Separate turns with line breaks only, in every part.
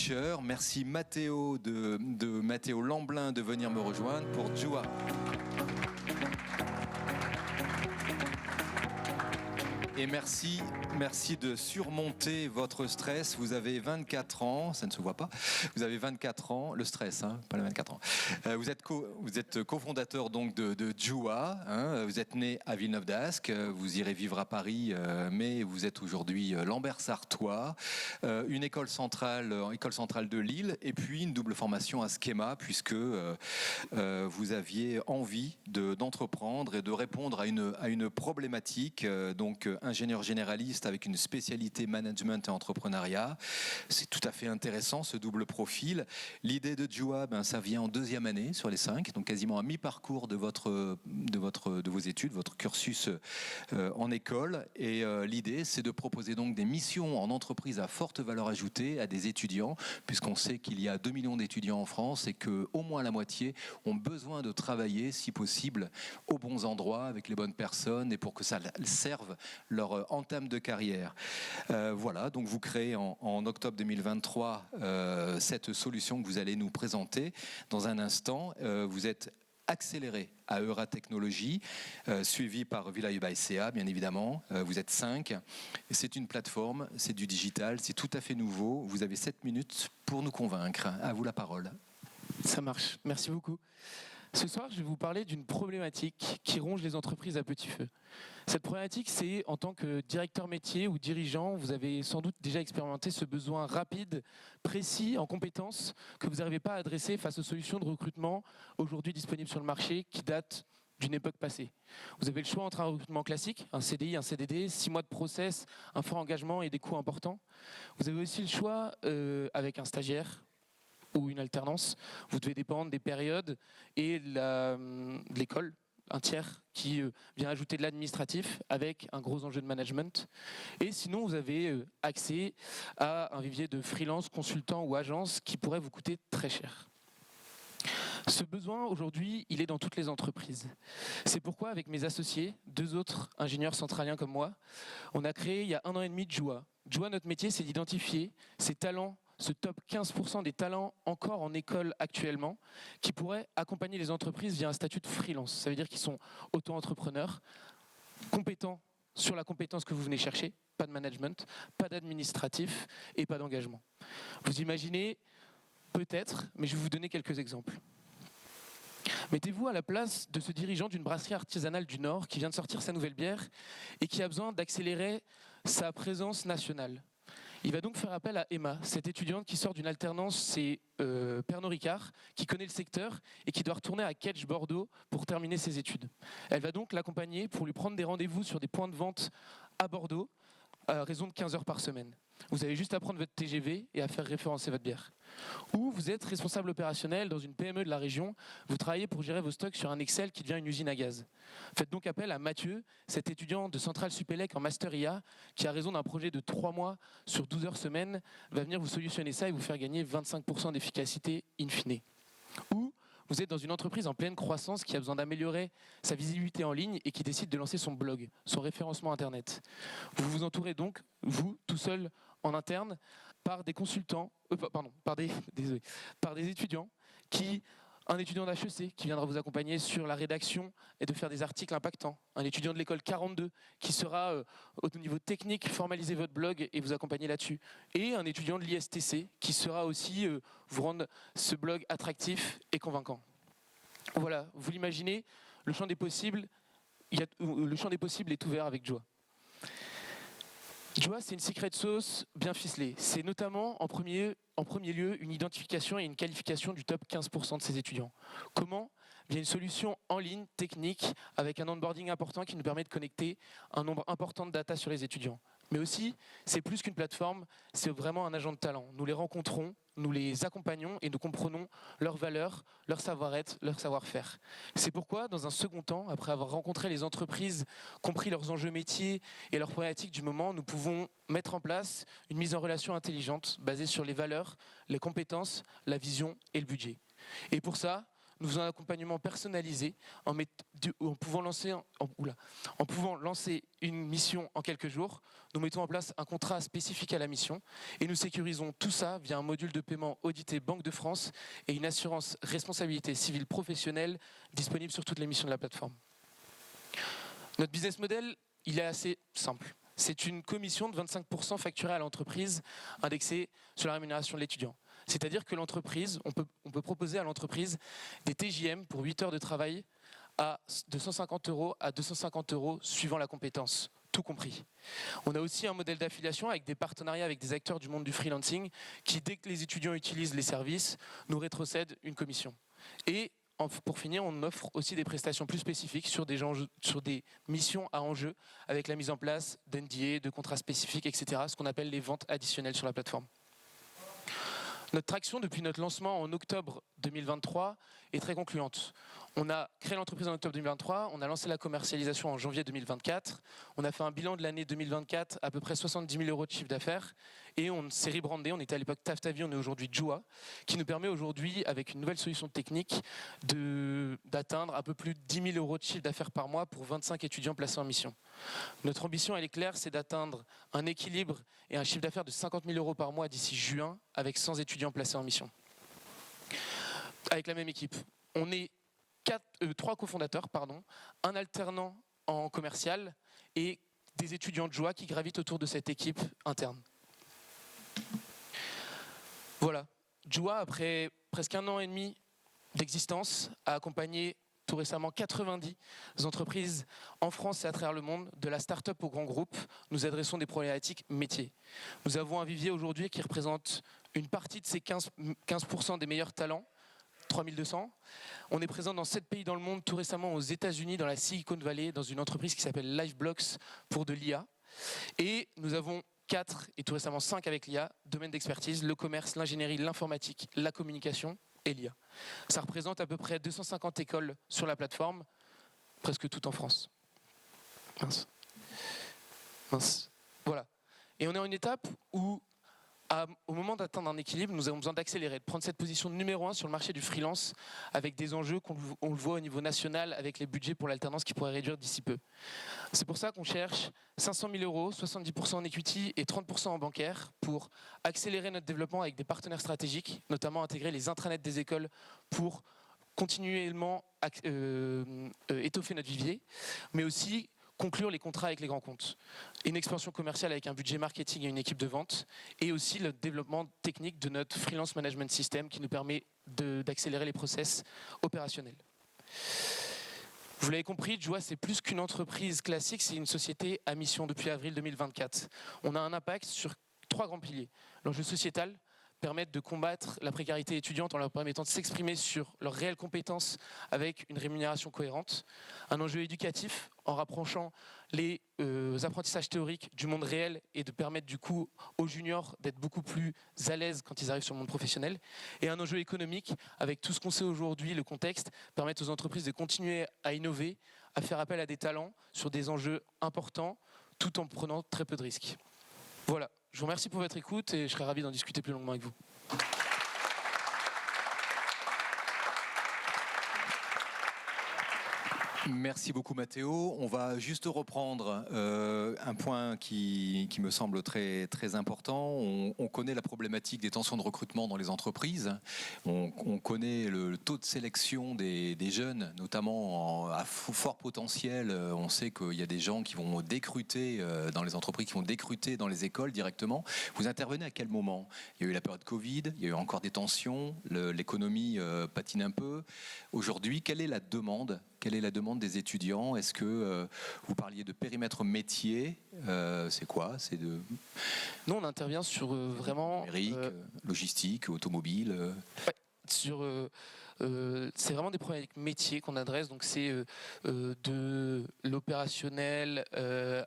Teacher. Merci Mathéo de Mathéo Lamblin de venir me rejoindre pour Joua. Et merci de surmonter votre stress. Vous avez 24 ans, ça ne se voit pas. Vous avez 24 ans, le stress, pas les 24 ans. Vous êtes cofondateur donc de Joua. Vous êtes né à Villeneuve-d'Ascq. Vous irez vivre à Paris, mais vous êtes aujourd'hui Lambert-Sartois. Une école centrale de Lille, et puis une double formation à Schema, puisque vous aviez envie d'entreprendre et de répondre à une problématique. Donc ingénieur généraliste avec une spécialité management et entrepreneuriat. C'est tout à fait intéressant ce double profil. L'idée de Joua, ça vient en deuxième année sur les 5, donc quasiment à mi-parcours de vos études, votre cursus en école. Et l'idée, c'est de proposer donc des missions en entreprise à forte valeur ajoutée à des étudiants, puisqu'on sait qu'il y a 2 millions d'étudiants en France et qu'au moins la moitié ont besoin de travailler, si possible, aux bons endroits, avec les bonnes personnes, et pour que ça serve leur entame de carrière. Voilà, donc vous créez en octobre 2023 cette solution que vous allez nous présenter dans un instant. Vous êtes accéléré à Euratechnologies, suivi par Villae by CA, bien évidemment. Vous êtes 5. C'est une plateforme, c'est du digital, c'est tout à fait nouveau. Vous avez 7 minutes pour nous convaincre. À vous la parole.
Ça marche, merci beaucoup. Ce soir, je vais vous parler d'une problématique qui ronge les entreprises à petit feu. Cette problématique, c'est en tant que directeur métier ou dirigeant, vous avez sans doute déjà expérimenté ce besoin rapide, précis, en compétences, que vous n'arrivez pas à adresser face aux solutions de recrutement aujourd'hui disponibles sur le marché qui datent d'une époque passée. Vous avez le choix entre un recrutement classique, un CDI, un CDD, 6 mois de process, un fort engagement et des coûts importants. Vous avez aussi le choix avec un stagiaire ou une alternance. Vous devez dépendre des périodes et de l'école, un tiers qui vient ajouter de l'administratif avec un gros enjeu de management. Et sinon, vous avez accès à un vivier de freelance, consultants ou agences qui pourrait vous coûter très cher. Ce besoin, aujourd'hui, il est dans toutes les entreprises. C'est pourquoi, avec mes associés, 2 autres ingénieurs centraliens comme moi, on a créé il y a 1 an et demi Joua. Joua, notre métier, c'est d'identifier ces talents, ce top 15% des talents encore en école actuellement, qui pourraient accompagner les entreprises via un statut de freelance. Ça veut dire qu'ils sont auto-entrepreneurs, compétents sur la compétence que vous venez chercher, pas de management, pas d'administratif et pas d'engagement. Vous imaginez peut-être, mais je vais vous donner quelques exemples. Mettez-vous à la place de ce dirigeant d'une brasserie artisanale du Nord qui vient de sortir sa nouvelle bière et qui a besoin d'accélérer sa présence nationale. Il va donc faire appel à Emma, cette étudiante qui sort d'une alternance, c'est Pernod Ricard, qui connaît le secteur et qui doit retourner à Ketch, Bordeaux, pour terminer ses études. Elle va donc l'accompagner pour lui prendre des rendez-vous sur des points de vente à Bordeaux, à raison de 15 heures par semaine. Vous avez juste à prendre votre TGV et à faire référencer votre bière. Ou vous êtes responsable opérationnel dans une PME de la région, vous travaillez pour gérer vos stocks sur un Excel qui devient une usine à gaz. Faites donc appel à Mathieu, cet étudiant de Centrale Supélec en Master IA, qui à raison d'un projet de 3 mois sur 12 heures semaine, va venir vous solutionner ça et vous faire gagner 25% d'efficacité in fine. Ou vous êtes dans une entreprise en pleine croissance qui a besoin d'améliorer sa visibilité en ligne et qui décide de lancer son blog, son référencement Internet. Vous vous entourez donc, vous, tout seul, en interne, par des consultants, par des étudiants un étudiant d'HEC qui viendra vous accompagner sur la rédaction et de faire des articles impactants. Un étudiant de l'école 42 qui sera au niveau technique formaliser votre blog et vous accompagner là-dessus. Et un étudiant de l'ISTC qui sera aussi vous rendre ce blog attractif et convaincant. Voilà, vous l'imaginez, le champ des possibles est ouvert avec Joua. Joua, c'est une secret sauce bien ficelée. C'est notamment, en premier lieu, une identification et une qualification du top 15% de ses étudiants. Comment ? Via une solution en ligne, technique, avec un onboarding important qui nous permet de connecter un nombre important de data sur les étudiants. Mais aussi, c'est plus qu'une plateforme, c'est vraiment un agent de talent. Nous les rencontrons, nous les accompagnons et nous comprenons leurs valeurs, leur savoir-être, leur savoir-faire. C'est pourquoi, dans un second temps, après avoir rencontré les entreprises, compris leurs enjeux métiers et leurs problématiques du moment, nous pouvons mettre en place une mise en relation intelligente basée sur les valeurs, les compétences, la vision et le budget. Et pour ça, nous faisons un accompagnement personnalisé en pouvant lancer une mission en quelques jours. Nous mettons en place un contrat spécifique à la mission et nous sécurisons tout ça via un module de paiement audité Banque de France et une assurance responsabilité civile professionnelle disponible sur toutes les missions de la plateforme. Notre business model, il est assez simple. C'est une commission de 25% facturée à l'entreprise, indexée sur la rémunération de l'étudiant. C'est-à-dire que l'entreprise, on peut proposer à l'entreprise des TJM pour 8 heures de travail de 150 € à 250 € suivant la compétence, tout compris. On a aussi un modèle d'affiliation avec des partenariats avec des acteurs du monde du freelancing qui, dès que les étudiants utilisent les services, nous rétrocèdent une commission. Et pour finir, on offre aussi des prestations plus spécifiques sur des missions à enjeu avec la mise en place d'NDA, de contrats spécifiques, etc. Ce qu'on appelle les ventes additionnelles sur la plateforme. Notre traction depuis notre lancement en octobre 2023 est très concluante. On a créé l'entreprise en octobre 2023, on a lancé la commercialisation en janvier 2024, on a fait un bilan de l'année 2024 à peu près 70 000 € de chiffre d'affaires et on s'est rebrandé, on était à l'époque Taftavi, on est aujourd'hui Joua, qui nous permet aujourd'hui, avec une nouvelle solution technique, d'atteindre un peu plus de 10 000 € de chiffre d'affaires par mois pour 25 étudiants placés en mission. Notre ambition, elle est claire, c'est d'atteindre un équilibre et un chiffre d'affaires de 50 000 € par mois d'ici juin, avec 100 étudiants placés en mission. Avec la même équipe. On est 3 cofondateurs, un alternant en commercial et des étudiants de Joua qui gravitent autour de cette équipe interne. Voilà. Joua, après presque 1 an et demi d'existence, a accompagné tout récemment 90 entreprises en France et à travers le monde, de la start-up au grand groupe. Nous adressons des problématiques métiers. Nous avons un vivier aujourd'hui qui représente une partie de ces 15% des meilleurs talents, 3200. On est présent dans 7 pays dans le monde, tout récemment aux États-Unis, dans la Silicon Valley, dans une entreprise qui s'appelle LiveBlocks pour de l'IA. Et nous avons 4 et tout récemment 5 avec l'IA, domaines d'expertise, le commerce, l'ingénierie, l'informatique, la communication et l'IA. Ça représente à peu près 250 écoles sur la plateforme, presque toutes en France. Mince. Voilà. Et on est à une étape où, au moment d'atteindre un équilibre, nous avons besoin d'accélérer, de prendre cette position numéro 1 sur le marché du freelance, avec des enjeux on le voit au niveau national, avec les budgets pour l'alternance qui pourraient réduire d'ici peu. C'est pour ça qu'on cherche 500 000 €, 70% en equity et 30% en bancaire, pour accélérer notre développement avec des partenaires stratégiques, notamment intégrer les intranets des écoles pour continuellement étoffer notre vivier, mais aussi conclure les contrats avec les grands comptes. Une expansion commerciale avec un budget marketing et une équipe de vente, et aussi le développement technique de notre freelance management system qui nous permet d'accélérer les process opérationnels. Vous l'avez compris, Joua, c'est plus qu'une entreprise classique, c'est une société à mission depuis avril 2024. On a un impact sur 3 grands piliers. L'enjeu sociétal, permettre de combattre la précarité étudiante en leur permettant de s'exprimer sur leurs réelles compétences avec une rémunération cohérente. Un enjeu éducatif en rapprochant les apprentissages théoriques du monde réel et de permettre du coup aux juniors d'être beaucoup plus à l'aise quand ils arrivent sur le monde professionnel. Et un enjeu économique avec tout ce qu'on sait aujourd'hui, le contexte, permettre aux entreprises de continuer à innover, à faire appel à des talents sur des enjeux importants tout en prenant très peu de risques. Voilà. Je vous remercie pour votre écoute et je serai ravi d'en discuter plus longuement avec vous.
Merci beaucoup Mathéo. On va juste reprendre un point qui me semble très, très important. On connaît la problématique des tensions de recrutement dans les entreprises. On connaît le taux de sélection des jeunes, notamment à fort potentiel. On sait qu'il y a des gens qui vont décruter dans les entreprises, qui vont décruter dans les écoles directement. Vous intervenez à quel moment? Il y a eu la période Covid, il y a eu encore des tensions, l'économie patine un peu. Aujourd'hui, quelle est la demande? Quelle est la demande des étudiants? Est-ce que vous parliez de périmètre métier? C'est quoi?
Nous, on intervient sur vraiment...
numérique, logistique, automobile
Ouais, c'est vraiment des problématiques métiers qu'on adresse. Donc c'est de l'opérationnel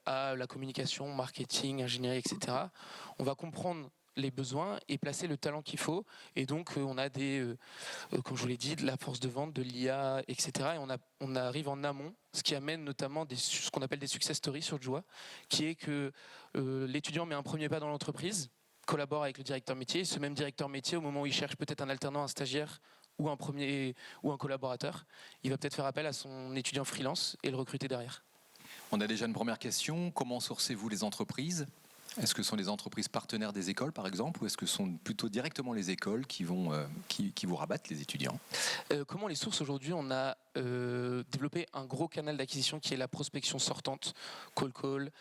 à la communication, marketing, ingénierie, etc. On va comprendre les besoins et placer le talent qu'il faut. Et donc, on a comme je vous l'ai dit, de la force de vente, de l'IA, etc. Et on arrive en amont, ce qui amène notamment ce qu'on appelle des success stories sur Joua, qui est que l'étudiant met un premier pas dans l'entreprise, collabore avec le directeur métier. Ce même directeur métier, au moment où il cherche peut-être un alternant, un stagiaire ou un collaborateur, il va peut-être faire appel à son étudiant freelance et le recruter derrière.
On a déjà une première question. Comment sourcez-vous les entreprises ? Est-ce que ce sont les entreprises partenaires des écoles, par exemple, ou est-ce que ce sont plutôt directement les écoles qui vous rabattent les étudiants ?
Comment on les source aujourd'hui ? On a développé un gros canal d'acquisition qui est la prospection sortante, call,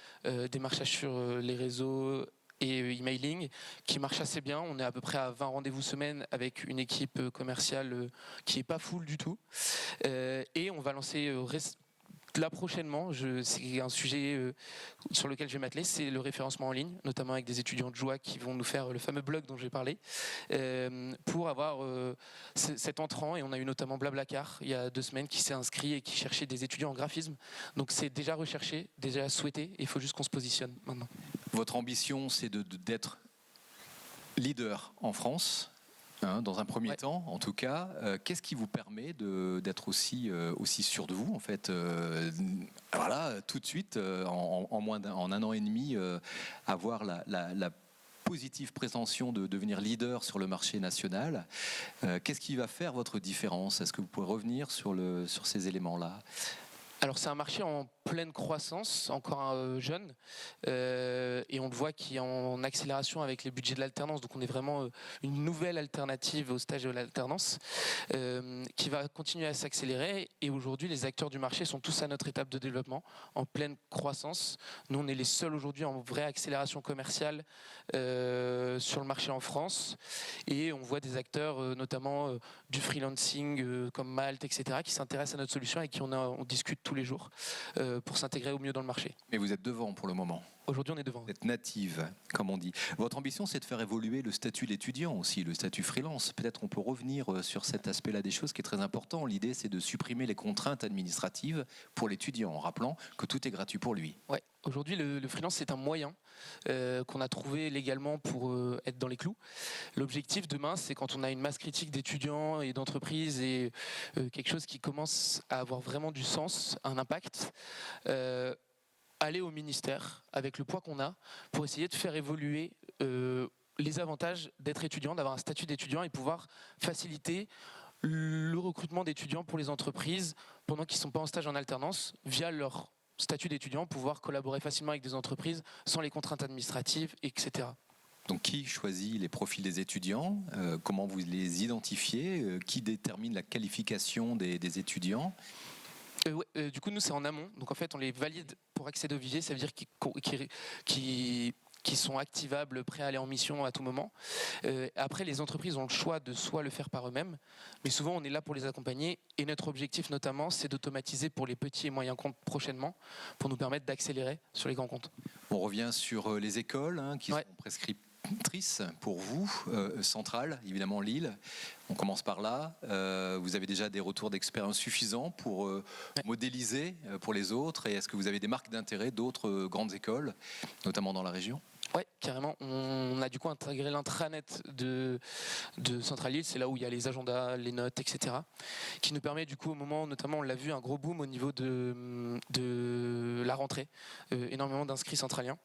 démarchage sur les réseaux et emailing, qui marche assez bien. On est à peu près à 20 rendez-vous semaine avec une équipe commerciale qui n'est pas full du tout. Et on va lancer là prochainement, c'est un sujet sur lequel je vais m'atteler, c'est le référencement en ligne, notamment avec des étudiants de Joie qui vont nous faire le fameux blog dont j'ai parlé, pour avoir cet entrant. Et on a eu notamment Blablacar il y a 2 semaines qui s'est inscrit et qui cherchait des étudiants en graphisme. Donc c'est déjà recherché, déjà souhaité, il faut juste qu'on se positionne maintenant.
Votre ambition, c'est d'être leader en France, dans un premier temps, en tout cas. Qu'est-ce qui vous permet d'être aussi sûr de vous, en fait, voilà, tout de suite, en un an et demi, avoir la positive prétention de devenir leader sur le marché national. Qu'est-ce qui va faire votre différence ? Est-ce que vous pouvez revenir sur ces éléments-là ?
Alors c'est un marché en pleine croissance, encore jeune, et on le voit qui est en accélération avec les budgets de l'alternance. Donc on est vraiment une nouvelle alternative au stage de l'alternance qui va continuer à s'accélérer. Et aujourd'hui, les acteurs du marché sont tous à notre étape de développement, en pleine croissance. Nous, on est les seuls aujourd'hui en vraie accélération commerciale sur le marché en France. Et on voit des acteurs, notamment du freelancing comme Malte, etc., qui s'intéressent à notre solution et qui on discute tous les jours pour s'intégrer au mieux dans le marché.
Mais vous êtes devant pour le moment.
Aujourd'hui, on est devant.
Vous êtes native, comme on dit. Votre ambition, c'est de faire évoluer le statut d'étudiant aussi, le statut freelance. Peut-être on peut revenir sur cet aspect-là des choses qui est très important. L'idée, c'est de supprimer les contraintes administratives pour l'étudiant, en rappelant que tout est gratuit pour lui.
Ouais. Aujourd'hui, le freelance, c'est un moyen qu'on a trouvé légalement pour être dans les clous. L'objectif demain, c'est quand on a une masse critique d'étudiants et d'entreprises et quelque chose qui commence à avoir vraiment du sens, un impact, aller au ministère avec le poids qu'on a pour essayer de faire évoluer les avantages d'être étudiant, d'avoir un statut d'étudiant et pouvoir faciliter le recrutement d'étudiants pour les entreprises pendant qu'ils ne sont pas en stage en alternance via leur statut d'étudiant, pouvoir collaborer facilement avec des entreprises sans les contraintes administratives, etc.
Donc qui choisit les profils des étudiants ? Comment vous les identifiez ? Qui détermine la qualification des étudiants ?
Du coup, nous, c'est en amont. Donc, en fait, on les valide pour accéder au vivier. Ça veut dire qu'ils sont activables, prêts à aller en mission à tout moment. Après, les entreprises ont le choix de soit le faire par eux-mêmes, mais souvent, on est là pour les accompagner. Et notre objectif, notamment, c'est d'automatiser pour les petits et moyens comptes prochainement, pour nous permettre d'accélérer sur les grands comptes.
On revient sur les écoles qui sont prescriptrices pour vous, centrale, évidemment Lille. On commence par là. Vous avez déjà des retours d'expérience suffisants pour modéliser pour les autres. Et est-ce que vous avez des marques d'intérêt d'autres grandes écoles, notamment dans la région ?
Oui, carrément. On a du coup intégré l'intranet de Centrale Lille, c'est là où il y a les agendas, les notes, etc. Qui nous permet du coup au moment, notamment on l'a vu, un gros boom au niveau de la rentrée. Énormément d'inscrits centraliens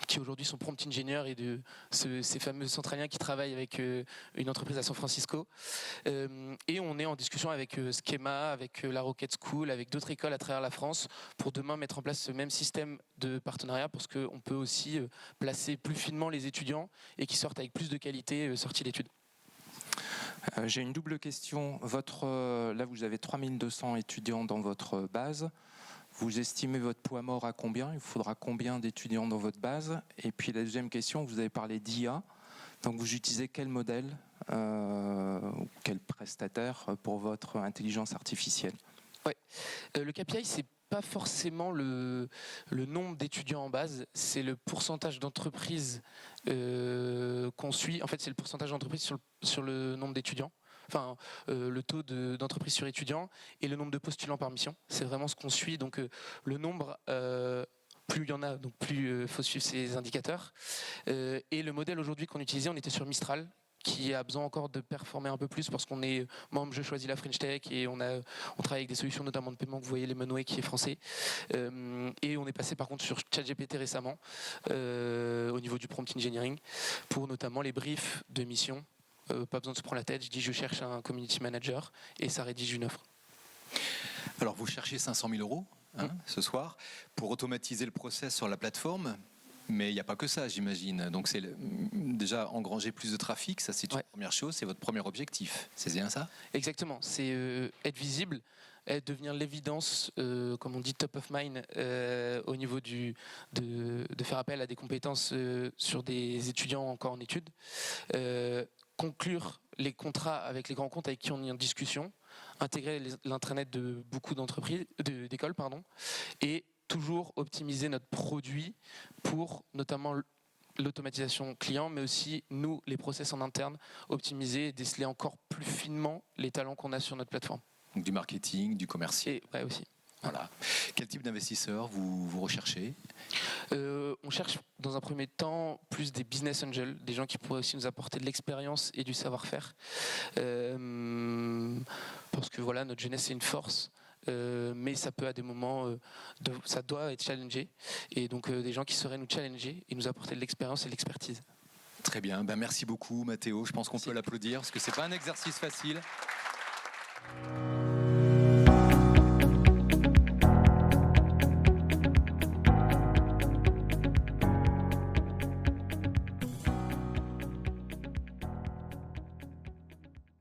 qui aujourd'hui sont prompt ingénieurs et de ces fameux centraliens qui travaillent avec une entreprise à San Francisco. Et on est en discussion avec Schema, avec la Rocket School, avec d'autres écoles à travers la France pour demain mettre en place ce même système de partenariat parce qu'on peut aussi placer plus finement les étudiants et qui sortent avec plus de qualité sortis d'études.
J'ai une double question. Là, vous avez 3200 étudiants dans votre base. Vous estimez votre poids mort à combien ? Il faudra combien d'étudiants dans votre base ? Et puis la deuxième question, vous avez parlé d'IA. Donc vous utilisez quel modèle ou quel prestataire pour votre intelligence artificielle ?
Ouais. Le KPI, c'est pas forcément le nombre d'étudiants en base, c'est le pourcentage d'entreprises qu'on suit. En fait, c'est le pourcentage d'entreprises sur le nombre d'étudiants. Enfin, le taux d'entreprise sur étudiant et le nombre de postulants par mission. C'est vraiment ce qu'on suit. Donc, le nombre, plus il y en a, donc plus il faut suivre ces indicateurs. Et le modèle aujourd'hui qu'on utilisait, on était sur Mistral, qui a besoin encore de performer un peu plus parce qu'on est membre Je choisis la French Tech et on travaille avec des solutions notamment de paiement. Vous voyez Lemonway qui est français. Et on est passé par contre sur ChatGPT récemment au niveau du prompt engineering pour notamment les briefs de mission pas besoin de se prendre la tête, je dis je cherche un community manager et ça rédige une offre.
Alors vous cherchez 500 000 euros ce soir pour automatiser le process sur la plateforme. Mais il n'y a pas que ça, j'imagine. Donc c'est déjà engranger plus de trafic, ça c'est une première chose, c'est votre premier objectif. C'est bien ça?
Exactement, c'est être visible, devenir l'évidence, comme on dit top of mind, au niveau de faire appel à des compétences sur des étudiants encore en études, conclure les contrats avec les grands comptes avec qui on est en discussion, intégrer l'intranet de beaucoup d'entreprises, d'écoles, et toujours optimiser notre produit pour notamment l'automatisation client, mais aussi nous, les process en interne, optimiser et déceler encore plus finement les talents qu'on a sur notre plateforme.
Donc du marketing, du commercial.
Et ouais, aussi.
Voilà. Quel type d'investisseurs vous recherchez?
On cherche dans un premier temps plus des business angels, des gens qui pourraient aussi nous apporter de l'expérience et du savoir-faire. Parce que voilà, notre jeunesse c'est une force. Mais ça peut à des moments, ça doit être challengé, et donc des gens qui sauraient nous challenger et nous apporter de l'expérience et de l'expertise.
Très bien, merci beaucoup Mathéo, je pense qu'on peut l'applaudir parce que c'est pas un exercice facile.